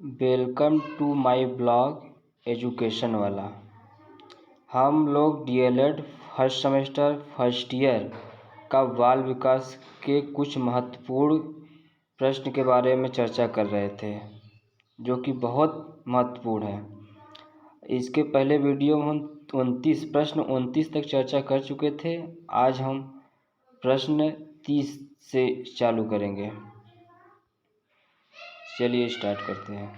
Welcome to my blog education वाला। हम लोग DElEd first semester first year का बाल विकास के कुछ महत्वपूर्ण प्रश्न के बारे में चर्चा कर रहे थे, जो कि बहुत महत्वपूर्ण है। इसके पहले वीडियो में हम 29 तक चर्चा कर चुके थे। आज हम प्रश्न 30 से चालू करेंगे। चलिए स्टार्ट करते हैं।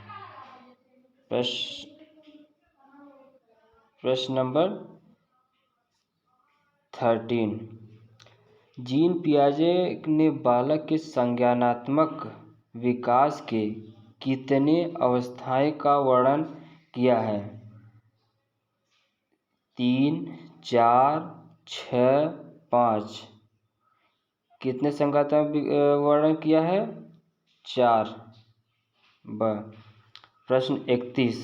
प्रश्न नंबर 13। जीन पियाजे ने बालक के संज्ञानात्मक विकास के कितने अवस्थाएं का वर्णन किया है? 3, 4, 6, 5। कितने संज्ञानात्मक वर्णन किया है? 4। प्रश्न 31।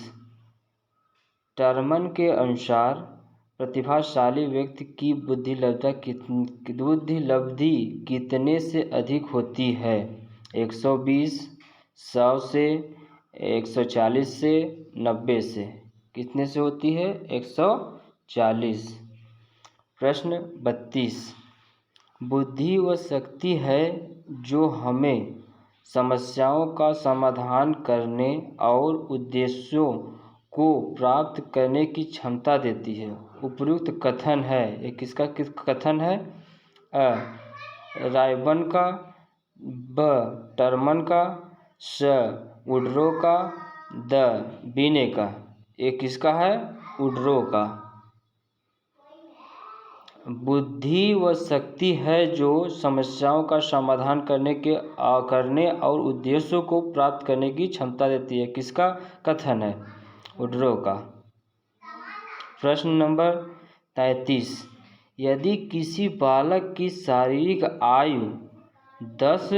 टर्मन के अनुसार प्रतिभाशाली व्यक्ति की बुद्धि लब्धि कितने से अधिक होती है? 120, 100 से, 140 से, 90 से। कितने से होती है? 140। प्रश्न 32। बुद्धि वह शक्ति है जो हमें समस्याओं का समाधान करने और उद्देश्यों को प्राप्त करने की क्षमता देती है। उपयुक्त कथन है। ये किसका कथन है? अ रायबर्न का, ब टर्मन का, स वुडरो का, द बीने का। ये किसका है? वुडरो का। बुद्धि वह शक्ति है जो समस्याओं का समाधान करने और उद्देश्यों को प्राप्त करने की क्षमता देती है। किसका कथन है? वुडरो का। प्रश्न नंबर 33। यदि किसी बालक की शारीरिक आयु 10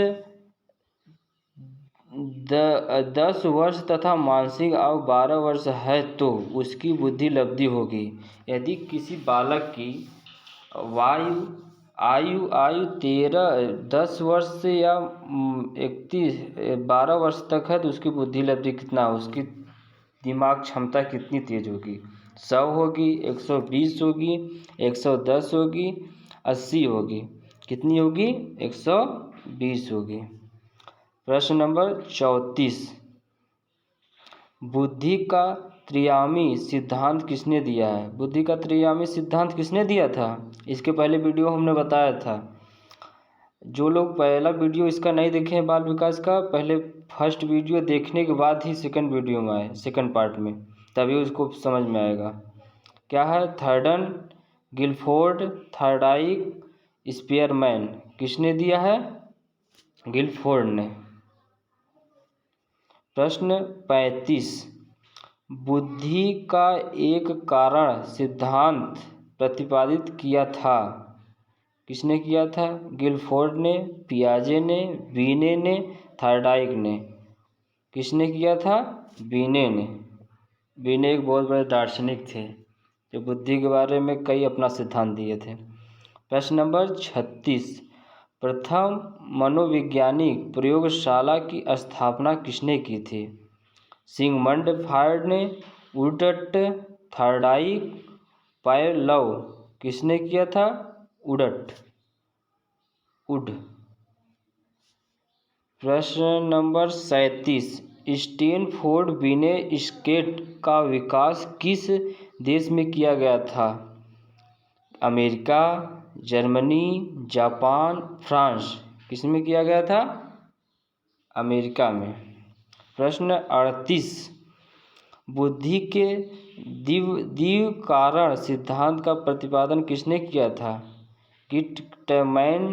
वर्ष तथा मानसिक आयु 12 वर्ष है तो उसकी बुद्धि लब्धि होगी। यदि किसी बालक की आयु 10 वर्ष से या 12 वर्ष तक है तो उसकी बुद्धि लब्धि कितना है? उसकी दिमाग क्षमता कितनी तेज होगी? 100 होगी, 120 होगी, 110 होगी, 80 होगी। कितनी होगी? 120 होगी। प्रश्न नंबर 34। बुद्धि का त्रियामी सिद्धांत किसने दिया है? बुद्धि का त्रियामी सिद्धांत किसने दिया था? इसके पहले वीडियो हमने बताया था। जो लोग पहला वीडियो इसका नहीं देखे हैं बाल विकास का, पहले फर्स्ट वीडियो देखने के बाद ही सेकंड वीडियो में आए, सेकंड पार्ट में, तभी उसको समझ में आएगा। क्या है? थर्डन, गिलफोर्ड, थर्डाइक, स्पीयरमैन। किसने दिया है? गिलफोर्ड ने। प्रश्न 35। बुद्धि का एक कारण सिद्धांत प्रतिपादित किया था। किसने किया था? गिलफोर्ड ने, पियाजे ने, बीने ने, थर्डाइक ने। किसने किया था? बीने ने। बीने एक बहुत बड़े दार्शनिक थे जो बुद्धि के बारे में कई अपना सिद्धांत दिए थे। प्रश्न नंबर 36। प्रथम मनोवैज्ञानिक प्रयोगशाला की स्थापना किसने की थी? सिगमंड फ्रॉइड ने, वुडट, थर्डाइक, पावलोव। किसने किया था? वुड। प्रश्न नंबर 37। स्टैनफोर्ड बिने स्केट का विकास किस देश में किया गया था? America, Germany, Japan, France. किसमें किया गया था? अमेरिका में। प्रश्न 38। बुद्धि के द्विव कारण सिद्धांत का प्रतिपादन किसने किया था? गिटमैन,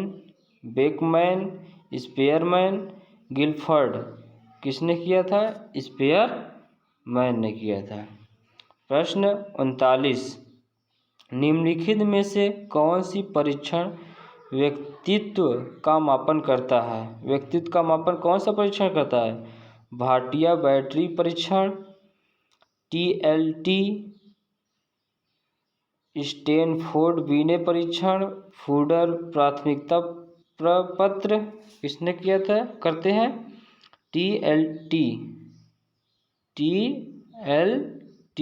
बेकमैन, स्पीयरमैन, गिलफोर्ड। किसने किया था? स्पीयरमैन ने किया था। प्रश्न 39। निम्नलिखित में से कौन सी परीक्षण व्यक्तित्व का मापन करता है? व्यक्तित्व का मापन कौन सा परीक्षण करता है? भाटिया बैटरी परीक्षण, TLT, स्टैनफोर्ड बिने परीक्षण, फूडर प्राथमिकता प्रपत्र। किसने किया था? करते हैं TLT। TLT।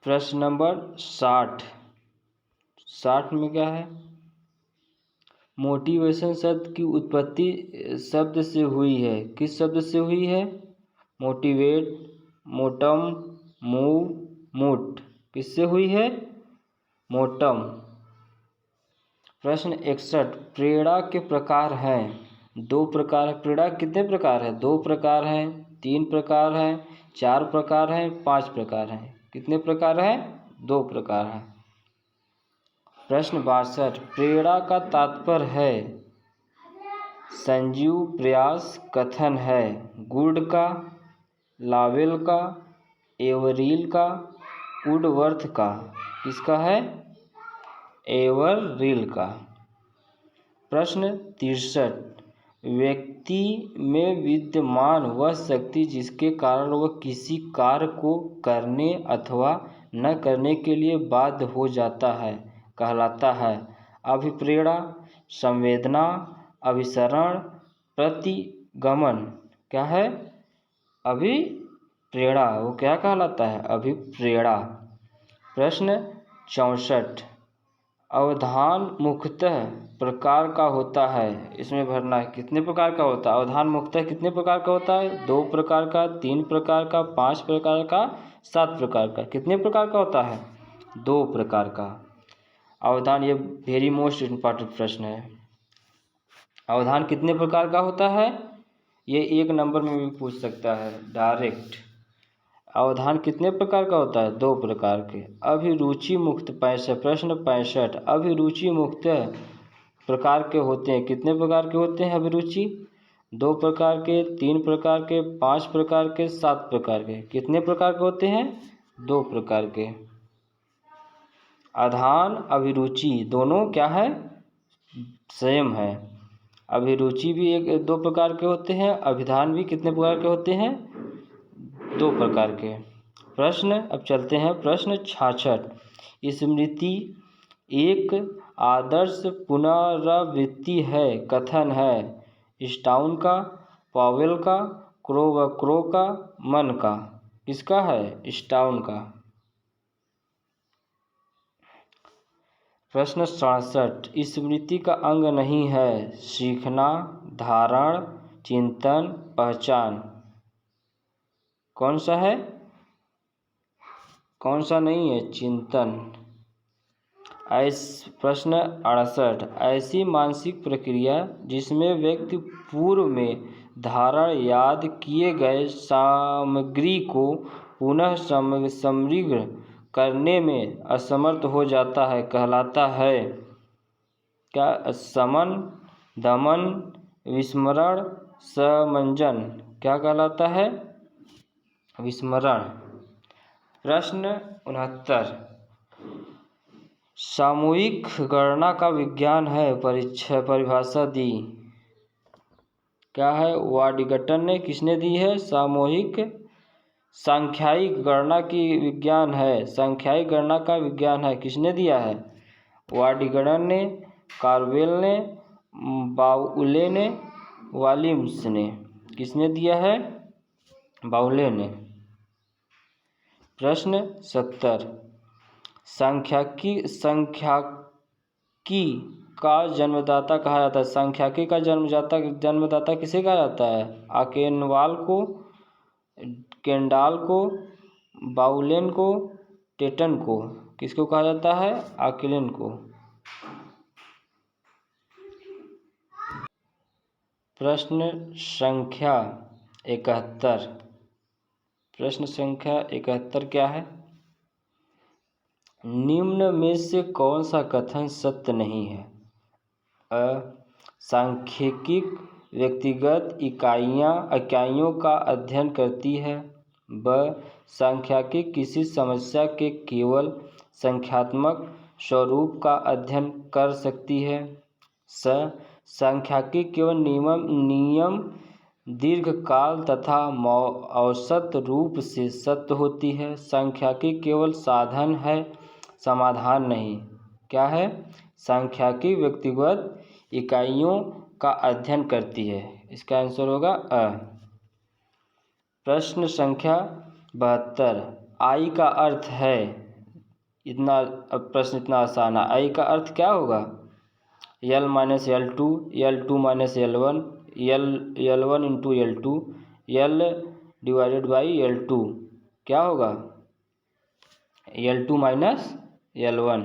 प्रश्न नंबर 60। 60 में क्या है? मोटिवेशन शब्द की उत्पत्ति शब्द से हुई है। किस शब्द से हुई है? मोटिवेट, मोटम, मूव, मूट। किससे हुई है? मोटम। प्रश्न 61। प्रेरणा के प्रकार हैं। 2 प्रकार है। प्रेरणा कितने प्रकार है? 2 प्रकार हैं, 3 प्रकार हैं, 4 प्रकार हैं, 5 प्रकार हैं। कितने प्रकार हैं? 2 प्रकार हैं। प्रश्न 62। प्रेरणा का तात्पर्य है संजीव प्रयास कथन है गुड का, लावेल का, एवरील का, वुडवर्थ का। किसका है? एवरील का। प्रश्न 63। व्यक्ति में विद्यमान वह शक्ति जिसके कारण वह किसी कार्य को करने अथवा न करने के लिए बाध्य हो जाता है कहलाता है अभिप्रेरणा, संवेदना, अभिसरण, प्रतिगमन। क्या है? अभिप्रेरणा। वो क्या कहलाता है? अभिप्रेरणा। प्रश्न 64। अवधान मुख्यतः प्रकार का होता है। इसमें भरना है कितने प्रकार का होता है? अवधान मुख्यतः कितने प्रकार का होता है? 2 प्रकार का, 3 प्रकार का, 5 प्रकार का, 7 प्रकार का। कितने प्रकार का होता है? 2 प्रकार का। अवधान, ये वेरी मोस्ट इम्पॉर्टेंट प्रश्न है। अवधान कितने प्रकार का होता है? ये 1 नंबर में भी पूछ सकता है डायरेक्ट। अवधान कितने प्रकार का होता है? 2 प्रकार के। अभिरुचि मुक्त 65। प्रश्न 65। अभिरुचि मुक्त प्रकार के होते हैं। कितने प्रकार के होते हैं अभिरुचि? 2 प्रकार के, 3 प्रकार के, 5 प्रकार के, 7 प्रकार के। कितने प्रकार के होते हैं? 2 प्रकार के। अवधान अभिरुचि दोनों क्या है? सेम है। अभिरुचि भी 2 प्रकार के होते हैं, अभिधान भी कितने प्रकार के होते हैं? 2 प्रकार के। प्रश्न अब चलते हैं प्रश्न 66। स्मृति एक आदर्श पुनरावृत्ति है कथन है स्टाउन का, पावेल का, क्रो का, मन का। किसका है? स्टाउन का। प्रश्न 67। स्मृति का अंग नहीं है सीखना, धारण, चिंतन, पहचान। कौन सा है? कौन सा नहीं है? चिंतन। प्रश्न 68। ऐसी मानसिक प्रक्रिया जिसमें व्यक्ति पूर्व में धारण याद किए गए सामग्री को पुनः समृद्ध करने में असमर्थ हो जाता है कहलाता है क्या? समन, दमन, विस्मरण, समंजन। क्या कहलाता है? विस्मरण। प्रश्न 69। सामूहिक गणना का विज्ञान है परिभाषा दी। क्या है? वाडिगटन ने किसने दी है? सामूहिक सांख्यिक गणना की विज्ञान है। सांख्यिक गणना का विज्ञान है किसने दिया है? वाडिगटन ने, कार्वेल ने, बाउले ने, वालिम्स ने। किसने दिया है? बाउले ने। प्रश्न 70। सांख्यिकी का जन्मदाता कहा जाता है। सांख्यिकी का जन्मदाता किसे कहा जाता है? आकेनवाल को, केंडाल को, बाउलेन को, टेटन को। किसको कहा जाता है? आकेलन को। प्रश्न संख्या 71। प्रश्न संख्या 71 क्या है? निम्न में से कौन सा कथन सत्य नहीं है? अ सांख्यिकी व्यक्तिगत इकाइयों का अध्ययन करती है। ब सांख्यिकी किसी समस्या के केवल संख्यात्मक स्वरूप का अध्ययन कर सकती है। स सांख्यिकी केवल नियम दीर्घकाल तथा औसत रूप से सत्य होती है। सांख्यिकी केवल साधन है, समाधान नहीं। क्या है? सांख्यिकी व्यक्तिगत इकाइयों का अध्ययन करती है। इसका आंसर होगा अ। प्रश्न संख्या 72 आई का अर्थ है। प्रश्न इतना आसान है। आई का अर्थ क्या होगा? L minus L2, L2 minus L1, L1 into L2, L divided by L2। क्या होगा? L2 minus L1।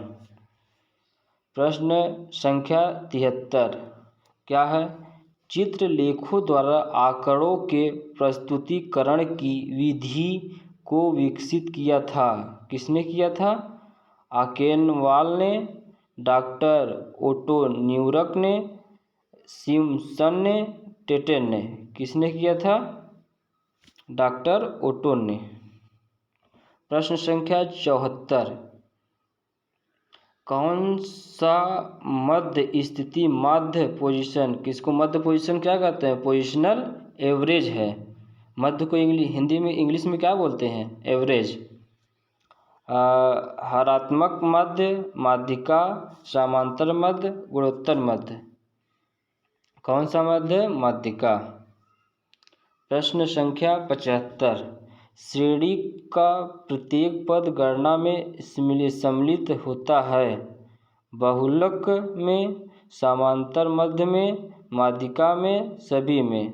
प्रश्न संख्या 73 क्या है? चित्रलेखों द्वारा आंकड़ों के प्रस्तुतिकरण की विधि को विकसित किया था। किसने किया था? आकेनवाल ने, डॉक्टर ओटो न्यूरक ने, सिम्पसन ने, टेटन ने। किसने किया था? डॉक्टर ओटो ने। प्रश्न संख्या 74 कौन सा मध्य स्थिति मध्य पोजीशन, किसको मध्य पोजीशन क्या कहते हैं? पोजिशनल एवरेज है। मध्य को हिंदी में इंग्लिश में क्या बोलते हैं? एवरेज। हरात्मक मध्य, माध्यिका, समांतर मध्य, गुणोत्तर मध्य। कौन सा मध्य? माध्यिका। प्रश्न संख्या 75 श्रेणी का प्रत्येक पद गणना में सम्मिलित होता है। बहुलक में, समांतर मध्य में, माध्यिका में, सभी में।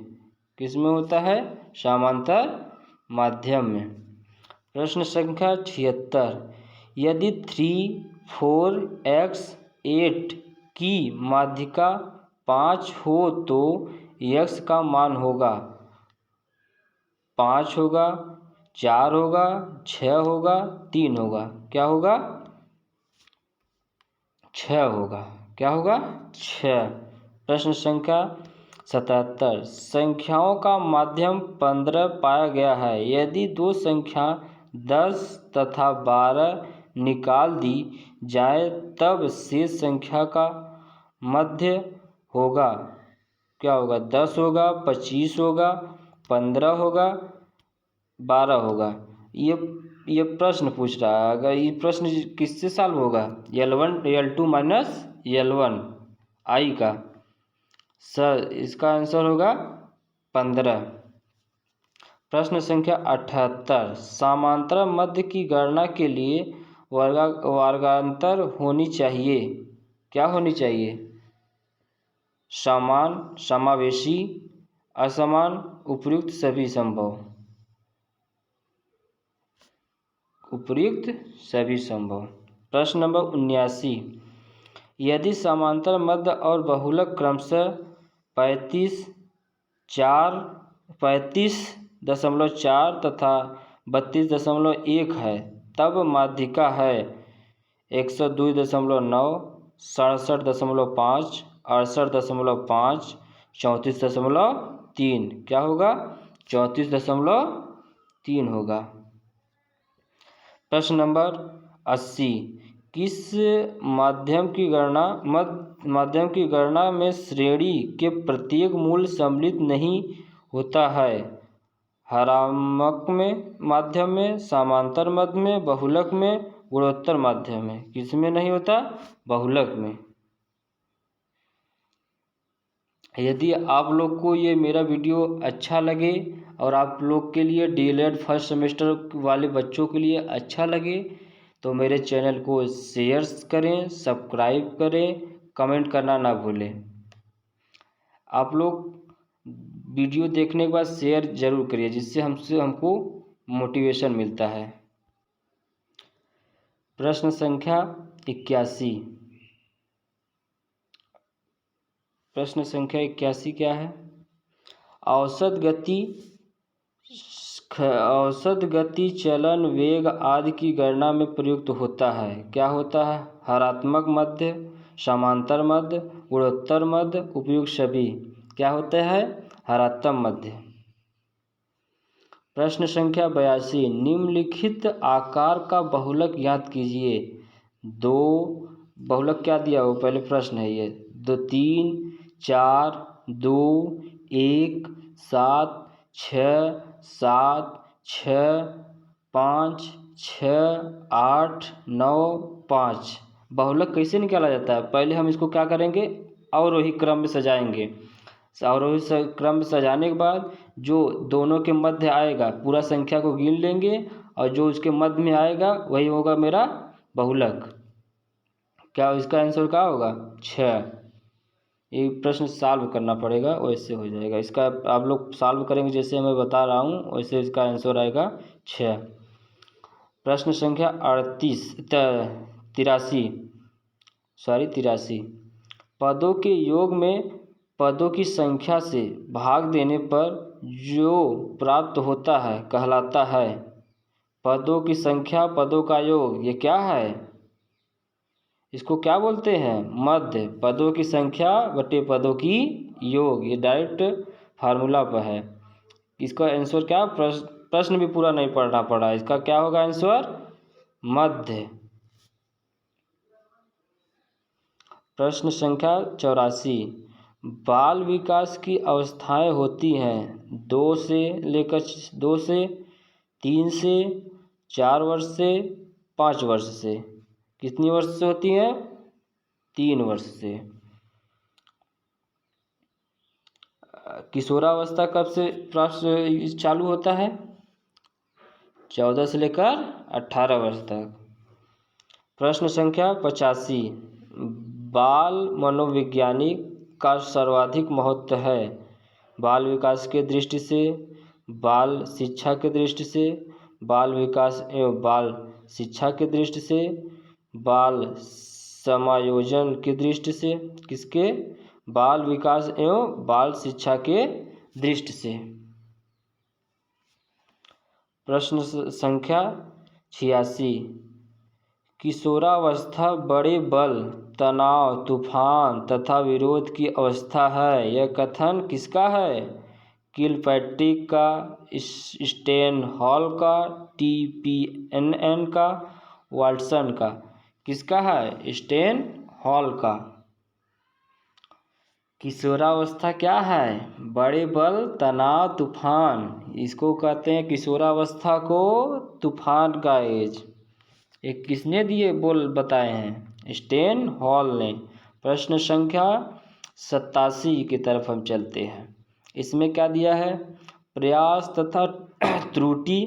किस में होता है? समांतर माध्यम में। प्रश्न संख्या 76 यदि 3, 4, x, 8 की माध्यिका 5 हो तो x का मान होगा 5 होगा, 4 होगा, 6 होगा, 3 होगा। क्या होगा? 6 होगा। क्या होगा? 6। प्रश्न संख्या 77 संख्याओं का माध्यम 15 पाया गया है। यदि दो संख्या 10 तथा 12 निकाल दी जाए तब शेष संख्या का मध्य होगा। क्या होगा? 10 होगा, 25 होगा, 15 होगा, 12 होगा। ये प्रश्न पूछ रहा है। अगर ये प्रश्न किससे सॉल्व होगा? L1 L2 माइनस L1 आई का। सर इसका आंसर होगा 15। प्रश्न संख्या 78 समांतर मध्य की गणना के लिए वर्गांतर होनी चाहिए। क्या होनी चाहिए? समान, समावेशी, असमान, उपयुक्त, सभी संभव। उपयुक्त, सभी संभव। प्रश्न नंबर 79 यदि समांतर मध्य और बहुलक क्रमशः 35.4 तथा 32.1 है तब माध्यिका है 102.9, 67.5, 68.5, 34.3। क्या होगा? 34.3 होगा। प्रश्न नंबर 80 किस माध्यम की गणना में श्रेणी के प्रत्येक मूल सम्मिलित नहीं होता है? हरात्मक में, माध्यम में, समांतर मध्य में, बहुलक में, गुणोत्तर माध्यम में। किस में नहीं होता? बहुलक में। यदि आप लोग को ये मेरा वीडियो अच्छा लगे और आप लोग के लिए डीएलएड फर्स्ट सेमेस्टर वाले बच्चों के लिए अच्छा लगे तो मेरे चैनल को शेयर करें, सब्सक्राइब करें, कमेंट करना ना भूलें। आप लोग वीडियो देखने के बाद शेयर ज़रूर करिए जिससे हमको मोटिवेशन मिलता है। प्रश्न संख्या 81 प्रश्न संख्या 81 क्या है? औसत गति औसत गति, चलन, वेग आदि की गणना में प्रयुक्त होता है। क्या होता है? हरात्मक मध्य, समांतर मध्य, गुणोत्तर मध्य, उपयुक्त सभी। क्या होते हैं? हरात्मक मध्य। प्रश्न संख्या 82, निम्नलिखित आकार का बहुलक ज्ञात कीजिए। दो बहुलक क्या दिया हो? पहले प्रश्न है ये। 2, 3, 4, 2, 1, 7, 6, 7, 6, 5, 6, 8, 9, 5। बहुलक कैसे निकाला जाता है? पहले हम इसको क्या करेंगे? अवरोही क्रम में सजाएंगे। अवरोही क्रम में सजाने के बाद जो दोनों के मध्य आएगा, पूरा संख्या को गिन लेंगे और जो उसके मध्य में आएगा वही होगा मेरा बहुलक। क्या इसका आंसर क्या होगा? 6। ये प्रश्न सॉल्व करना पड़ेगा, वैसे हो जाएगा। इसका आप लोग सॉल्व करेंगे जैसे मैं बता रहा हूँ, वैसे इसका आंसर आएगा 6। प्रश्न संख्या 83 पदों के योग में पदों की संख्या से भाग देने पर जो प्राप्त होता है कहलाता है। पदों की संख्या, पदों का योग, ये क्या है? इसको क्या बोलते हैं? मध्य। पदों की संख्या बटे पदों की योग, ये डायरेक्ट फार्मूला पर है। इसका आंसर क्या? प्रश्न भी पूरा नहीं पढ़ना पड़ा। इसका क्या होगा आंसर? मध्य। प्रश्न संख्या 84, बाल विकास की अवस्थाएं होती हैं 2 से 3 से 4 वर्ष से 5 वर्ष से। कितनी वर्ष से होती हैं? 3 वर्ष से। किशोरावस्था कब से चालू होता है? 14 से लेकर 18 वर्ष तक। प्रश्न संख्या 85, बाल मनोवैज्ञानिक का सर्वाधिक महत्व है। बाल विकास के दृष्टि से, बाल शिक्षा के दृष्टि से, बाल विकास एवं बाल शिक्षा के दृष्टि से, बाल समायोजन की दृष्टि से। किसके? बाल विकास एवं बाल शिक्षा के दृष्टि से। प्रश्न संख्या 86, किशोरावस्था बड़े बल, तनाव, तूफान तथा विरोध की अवस्था है। यह कथन किसका है? किलपैट्रिक का, स्टेनहॉल का, TPNN का, वाटसन का। किसका है? स्टेनहॉल का। किशोरावस्था क्या है? बड़े बल, तनाव, तूफान। इसको कहते हैं किशोरावस्था को तूफान का एज। एक किसने दिए बोल बताए हैं? स्टेनहॉल ने। प्रश्न संख्या 87 की तरफ हम चलते हैं। इसमें क्या दिया है? प्रयास तथा त्रुटि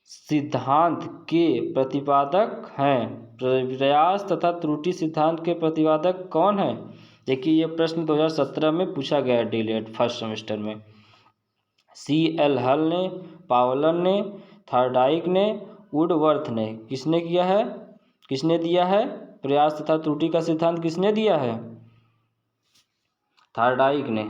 सिद्धांत के प्रतिपादक हैं। प्रयास तथा त्रुटि सिद्धांत के प्रतिपादक कौन है? देखिए, ये प्रश्न 2017 में पूछा गया है डीएलएड फर्स्ट सेमेस्टर में। CL हल ने, पावलन ने, थॉर्नडाइक ने, वुडवर्थ ने। किसने किया है? किसने दिया है? प्रयास तथा त्रुटि का सिद्धांत किसने दिया है? थॉर्नडाइक ने।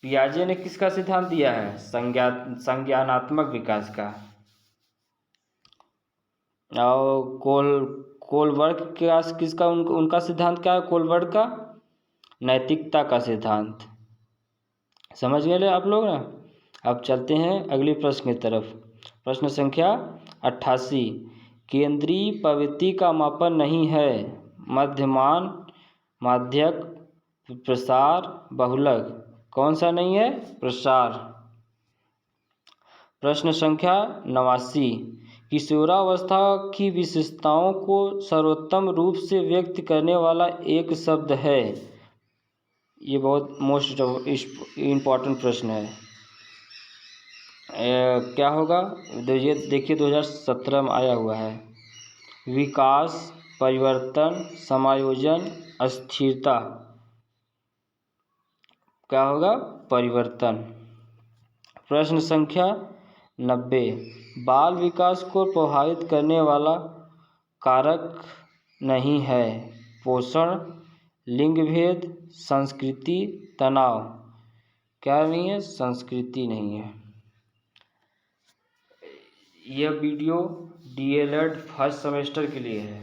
पियाजे ने किसका सिद्धांत दिया है? संज्ञानात्मक विकास का। और कोलबर्ग का किसका? उनका सिद्धांत क्या है? कोलबर्ग का नैतिकता का सिद्धांत। समझ गए आप लोग ना? अब चलते हैं अगले प्रश्न की तरफ। प्रश्न संख्या 88, केंद्रीय प्रवृत्ति का मापन नहीं है। मध्यमान, माध्यक, प्रसार, बहुलक। कौन सा नहीं है? प्रसार। प्रश्न संख्या 89, किशोरावस्था की विशेषताओं को सर्वोत्तम रूप से व्यक्त करने वाला एक शब्द है। ये बहुत मोस्ट इम्पॉर्टेंट प्रश्न है। क्या होगा? ये देखिए 2017 में आया हुआ है। विकास, परिवर्तन, समायोजन, अस्थिरता। क्या होगा? परिवर्तन। प्रश्न संख्या 90, बाल विकास को प्रभावित करने वाला कारक नहीं है। पोषण, लिंग भेद, संस्कृति, तनाव। क्या नहीं है? संस्कृति नहीं है। यह वीडियो डीएलएड फर्स्ट सेमेस्टर के लिए है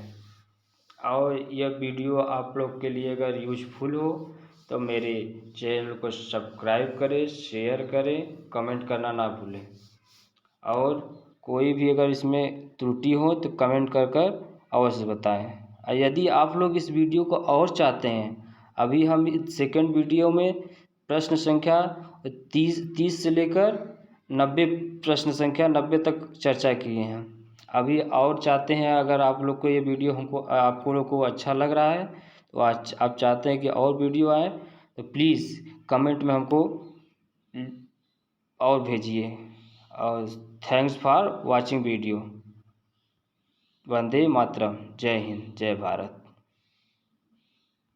और यह वीडियो आप लोग के लिए अगर यूजफुल हो तो मेरे चैनल को सब्सक्राइब करें, शेयर करें, कमेंट करना ना भूलें। और कोई भी अगर इसमें त्रुटि हो तो कमेंट कर कर अवश्य बताएं। और यदि आप लोग इस वीडियो को और चाहते हैं, अभी हम सेकंड वीडियो में प्रश्न संख्या 30 से लेकर 90 प्रश्न संख्या 90 तक चर्चा किए हैं। अभी और चाहते हैं, अगर आप लोग को ये वीडियो आपको लोग को अच्छा लग रहा है तो आज आप चाहते हैं कि और वीडियो आए तो प्लीज़ कमेंट में हमको और भेजिए। और thanks for watching video. Vande Mataram. जय हिंद, जय भारत।